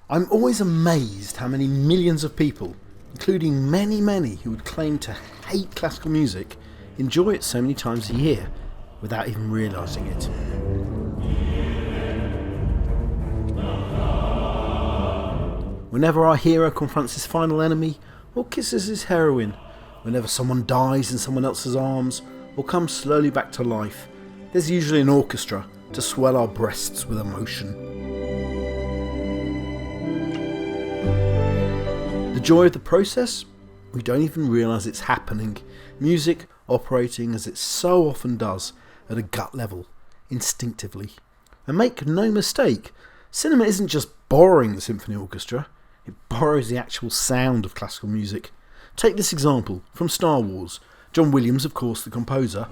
I'm always amazed how many millions of people, including many who would claim to hate classical music, enjoy it so many times a year without even realising it. Whenever our hero confronts his final enemy or kisses his heroine, whenever someone dies in someone else's arms or comes slowly back to life, there's usually an orchestra to swell our breasts with emotion. The joy of the process? We don't even realise it's happening. Music operating as it so often does, at a gut level, instinctively. And make no mistake, cinema isn't just borrowing the symphony orchestra, it borrows the actual sound of classical music. Take this example from Star Wars. John Williams, of course, the composer,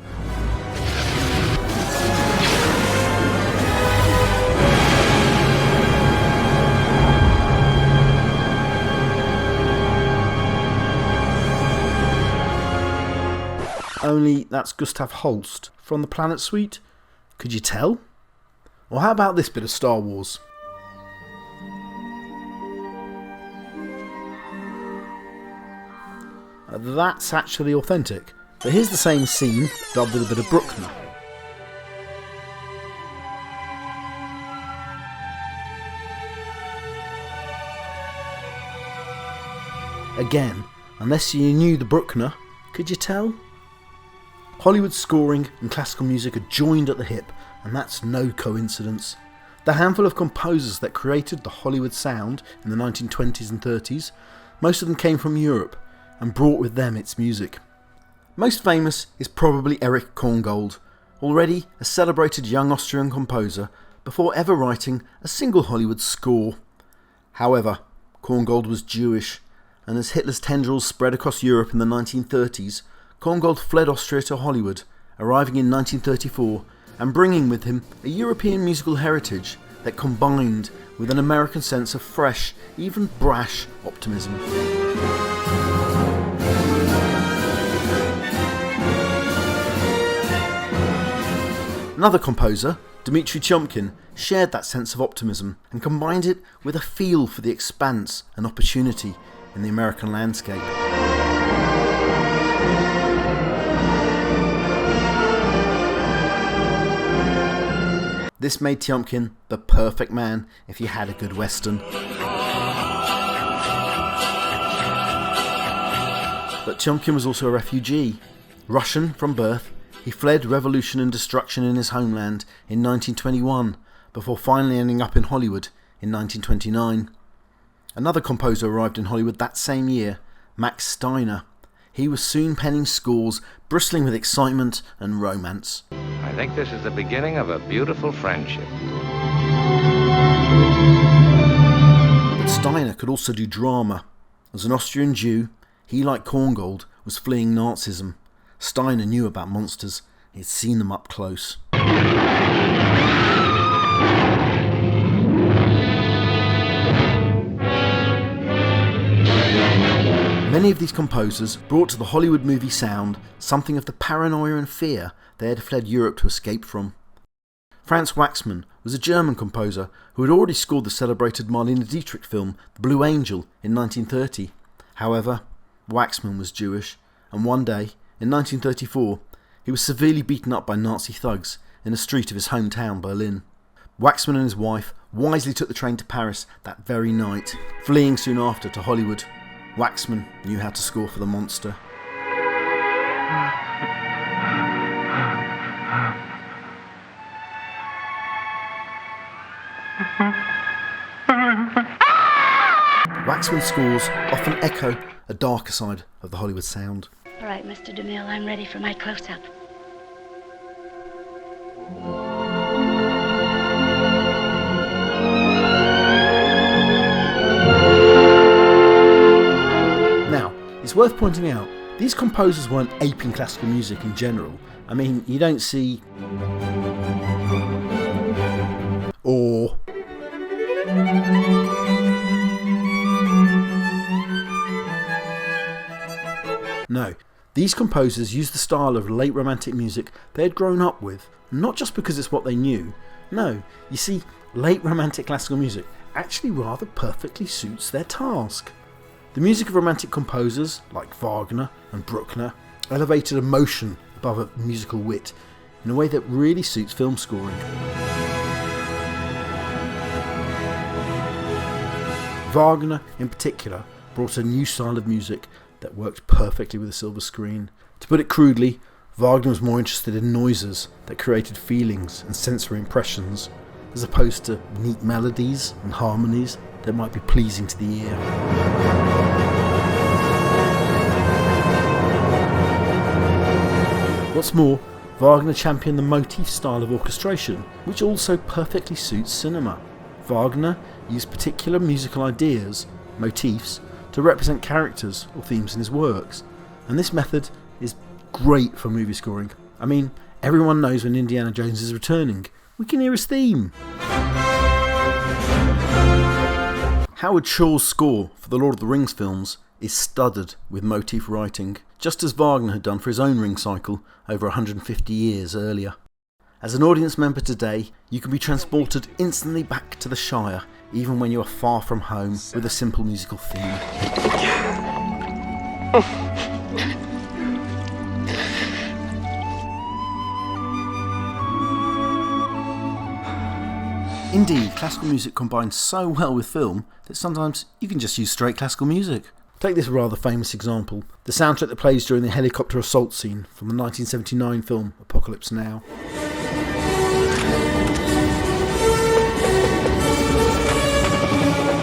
only that's Gustav Holst from the Planet Suite. Could you tell? Or how about this bit of Star Wars? That's actually authentic. But here's the same scene, dubbed with a bit of Bruckner. Again, unless you knew the Bruckner, could you tell? Hollywood scoring and classical music are joined at the hip, and that's no coincidence. The handful of composers that created the Hollywood sound in the 1920s and 30s, most of them came from Europe and brought with them its music. Most famous is probably Erich Corngold, already a celebrated young Austrian composer before ever writing a single Hollywood score. However, Corngold was Jewish, and as Hitler's tendrils spread across Europe in the 1930s, Corngold fled Austria to Hollywood, arriving in 1934 and bringing with him a European musical heritage that combined with an American sense of fresh, even brash optimism. Another composer, Dmitri Tiomkin, shared that sense of optimism and combined it with a feel for the expanse and opportunity in the American landscape. This made Tiomkin the perfect man if you had a good western. But Tiomkin was also a refugee. Russian from birth, he fled revolution and destruction in his homeland in 1921 before finally ending up in Hollywood in 1929. Another composer arrived in Hollywood that same year, Max Steiner. He was soon penning scores bristling with excitement and romance. I think this is the beginning of a beautiful friendship. But Steiner could also do drama. As an Austrian Jew, he, like Corngold, was fleeing Nazism. Steiner knew about monsters. He had seen them up close. Many of these composers brought to the Hollywood movie sound something of the paranoia and fear they had fled Europe to escape from. Franz Waxman was a German composer who had already scored the celebrated Marlene Dietrich film The Blue Angel in 1930. However, Waxman was Jewish, and one day, in 1934, he was severely beaten up by Nazi thugs in a street of his hometown, Berlin. Waxman and his wife wisely took the train to Paris that very night, fleeing soon after to Hollywood. Waxman knew how to score for the monster. Waxman's scores often echo a darker side of the Hollywood sound. All right, Mr. DeMille, I'm ready for my close-up. Now, it's worth pointing out, these composers weren't aping classical music in general. I mean, you don't see... or... No, these composers used the style of late romantic music they had grown up with, not just because it's what they knew. No, you see, late romantic classical music actually rather perfectly suits their task. The music of romantic composers like Wagner and Bruckner elevated emotion above a musical wit in a way that really suits film scoring. Wagner, in particular, brought a new style of music that worked perfectly with a silver screen. To put it crudely, Wagner was more interested in noises that created feelings and sensory impressions, as opposed to neat melodies and harmonies that might be pleasing to the ear. What's more, Wagner championed the motif style of orchestration, which also perfectly suits cinema. Wagner used particular musical ideas, motifs, to represent characters or themes in his works, and this method is great for movie scoring. I mean, everyone knows when Indiana Jones is returning. We can hear his theme. Howard Shore's score for the Lord of the Rings films is studded with motif writing, just as Wagner had done for his own Ring cycle over 150 years earlier. As an audience member today, you can be transported instantly back to the Shire, even when you are far from home, with a simple musical theme. Indeed, classical music combines so well with film that sometimes you can just use straight classical music. Take this rather famous example, the soundtrack that plays during the helicopter assault scene from the 1979 film Apocalypse Now.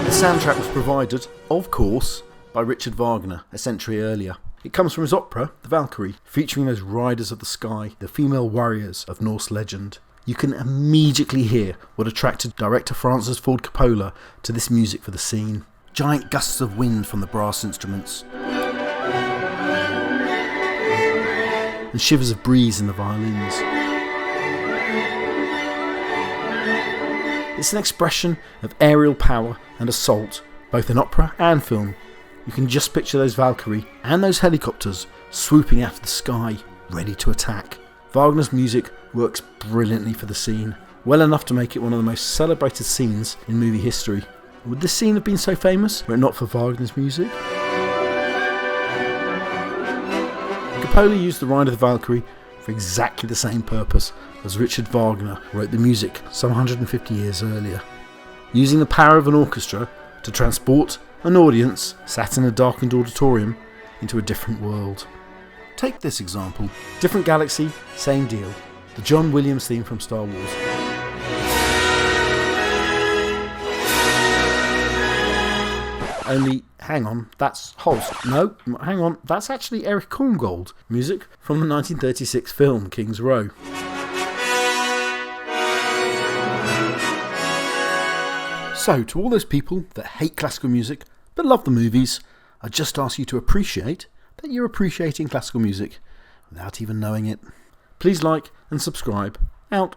The soundtrack was provided, of course, by Richard Wagner a century earlier. It comes from his opera, The Valkyrie, featuring those riders of the sky, the female warriors of Norse legend. You can immediately hear what attracted director Francis Ford Coppola to this music for the scene. Giant gusts of wind from the brass instruments, and shivers of breeze in the violins. It's an expression of aerial power and assault, both in opera and film. You can just picture those Valkyrie and those helicopters swooping out of the sky, ready to attack. Wagner's music works brilliantly for the scene, well enough to make it one of the most celebrated scenes in movie history. Would this scene have been so famous were it not for Wagner's music? Coppola used the Ride of the Valkyrie for exactly the same purpose as Richard Wagner wrote the music some 150 years earlier, using the power of an orchestra to transport an audience sat in a darkened auditorium into a different world. Take this example, different galaxy, same deal, the John Williams theme from Star Wars. Only, hang on, that's Holst. No, hang on, that's actually Eric Corngold, music from the 1936 film King's Row. So, to all those people that hate classical music but love the movies, I just ask you to appreciate that you're appreciating classical music without even knowing it. Please like and subscribe. Out.